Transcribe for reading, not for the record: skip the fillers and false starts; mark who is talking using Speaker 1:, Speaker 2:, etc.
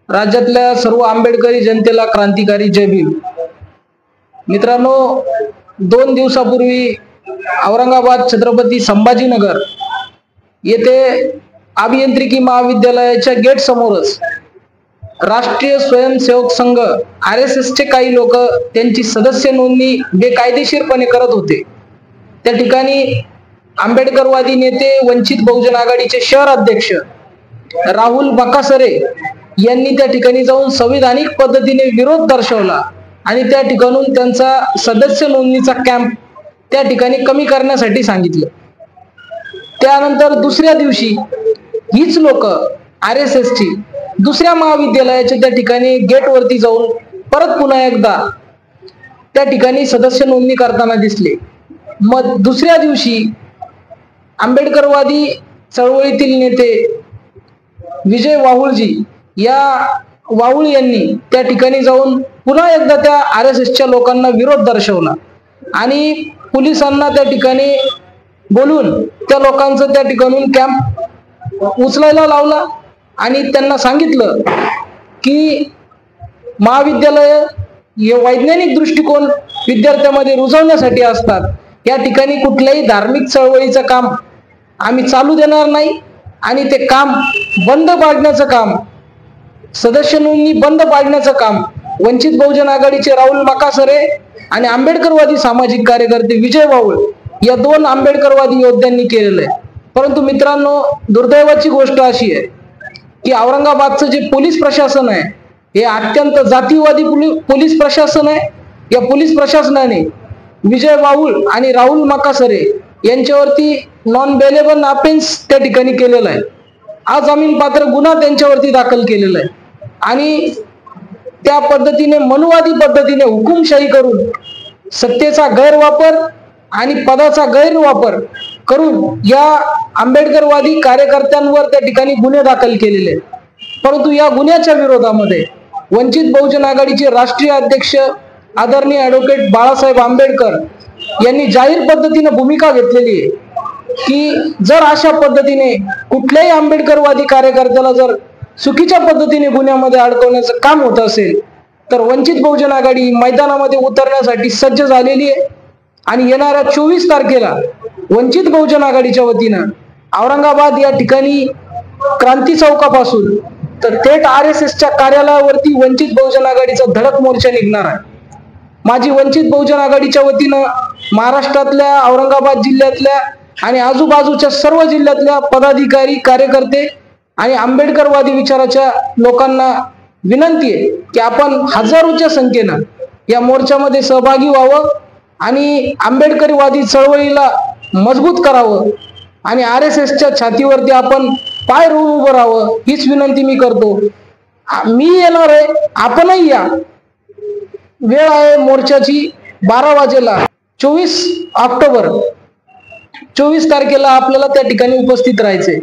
Speaker 1: राज्यातल्या सर्व आंबेडकरी जनतेला क्रांतिकारी जय भीम। मित्रांनो, 2 दिवसापूर्वी औरंगाबाद छत्रपती संभाजीनगर येथे अभियांत्रिकी महाविद्यालयाच्या गेट समोरच राष्ट्रीय स्वयंसेवक संघ RSS चे काही लोक त्यांची सदस्य नोंदणी बेकायदेशीरपणे करत होते। त्या ठिकाणी आंबेडकरवादी नेते वंचित बहुजन आघाडीचे शहर अध्यक्ष राहुल बकासरे यांनी त्या ठिकाणी जाऊन संविधानिक पद्धतीने विरोध दर्शवला आणि त्या ठिकाणून त्यांचा सदस्य नोंदणीचा कॅम्प त्या ठिकाणी कमी करण्यासाठी सांगितलं। त्यानंतर दुसऱ्या दिवशी हीच लोक RSS ची दुसऱ्या महाविद्यालयाच्या त्या ठिकाणी गेटवरती जाऊन परत पुन्हा एकदा त्या ठिकाणी सदस्य नोंदणी करताना दिसले। मग दुसऱ्या दिवशी आंबेडकरवादी चळवळीतील नेते विजय वाहुळजी या वाहुळ यांनी त्या ठिकाणी जाऊन पुन्हा एकदा त्या RSS च्या लोकांना विरोध दर्शवला आणि पोलिसांना त्या ठिकाणी बोलून त्या लोकांचं त्या ठिकाणून कॅम्प उचलायला लावला आणि त्यांना सांगितलं की महाविद्यालय हे वैज्ञानिक दृष्टिकोन विद्यार्थ्यांमध्ये रुजवण्यासाठी असतात। या ठिकाणी कुठल्याही धार्मिक चळवळीचं काम आम्ही चालू देणार नाही आणि ते काम बंद पाडण्याचं काम, सदस्य नोंदणी बंद पाडण्याचं काम वंचित बहुजन आघाडीचे राहुल बकासरे आणि आंबेडकरवादी सामाजिक कार्यकर्ते विजय वाहुळ या 2 आंबेडकरवादी योद्ध्यांनी केलेलं आहे। परंतु मित्रांनो, दुर्दैवाची गोष्ट अशी आहे की औरंगाबादचं जे पोलीस प्रशासन आहे हे अत्यंत जातीवादी पोलीस प्रशासन आहे। या पोलीस प्रशासनाने विजय वाहुळ आणि राहुल बकासरे यांच्यावरती नॉन बेलेबल ऑफेन्स त्या ठिकाणी केलेला आहे। अजामीन पात्र गुन्हा त्यांच्यावरती दाखल केलेला आहे आणि त्या पद्धतीने मनुवादी पद्धतीने हुकुमशाही करून सत्तेचा गैरवापर आणि पदाचा गैरवापर करून या आंबेडकरवादी कार्यकर्त्यांवर त्या ठिकाणी गुन्हे दाखल केलेले आहेत। परंतु या गुन्ह्याच्या विरोधामध्ये वंचित बहुजन आघाडीचे राष्ट्रीय अध्यक्ष आदरणीय ॲडव्होकेट बाळासाहेब आंबेडकर यांनी जाहीर पद्धतीने भूमिका घेतलेली आहे की जर अशा पद्धतीने कुठल्याही आंबेडकरवादी कार्यकर्त्याला जर चुकीच्या पद्धतीने गुन्ह्यामध्ये अडकवण्याचं काम होत असेल तर वंचित बहुजन आघाडी मैदानामध्ये उतरण्यासाठी सज्ज झालेली आहे आणि येणाऱ्या 24 तारखेला वंचित बहुजन आघाडीच्या वतीनं औरंगाबाद या ठिकाणी क्रांती चौकापासून तर थेट RSS च्या कार्यालयावरती वंचित बहुजन आघाडीचा धडक मोर्चा निघणार आहे। माझी वंचित बहुजन आघाडीच्या वतीनं महाराष्ट्रातल्या औरंगाबाद जिल्ह्यातल्या आणि आजूबाजूच्या सर्व जिल्ह्यातल्या पदाधिकारी कार्यकर्ते आणि आंबेडकरवादी विचाराच्या लोकांना विनंती आहे की आपण हजारोच्या संख्येनं या मोर्चामध्ये सहभागी व्हावं आणि आंबेडकरवादी चळवळीला मजबूत करावं आणि RSS च्या छातीवरती आपण पाय रोवून उभं राहावं हीच विनंती मी करतो। मी येणार आहे, आपणही या। वेळ आहे मोर्चाची 12 वाजेला 24 ऑक्टोबर 24 तारखेला आपल्याला त्या ठिकाणी उपस्थित राहायचंय।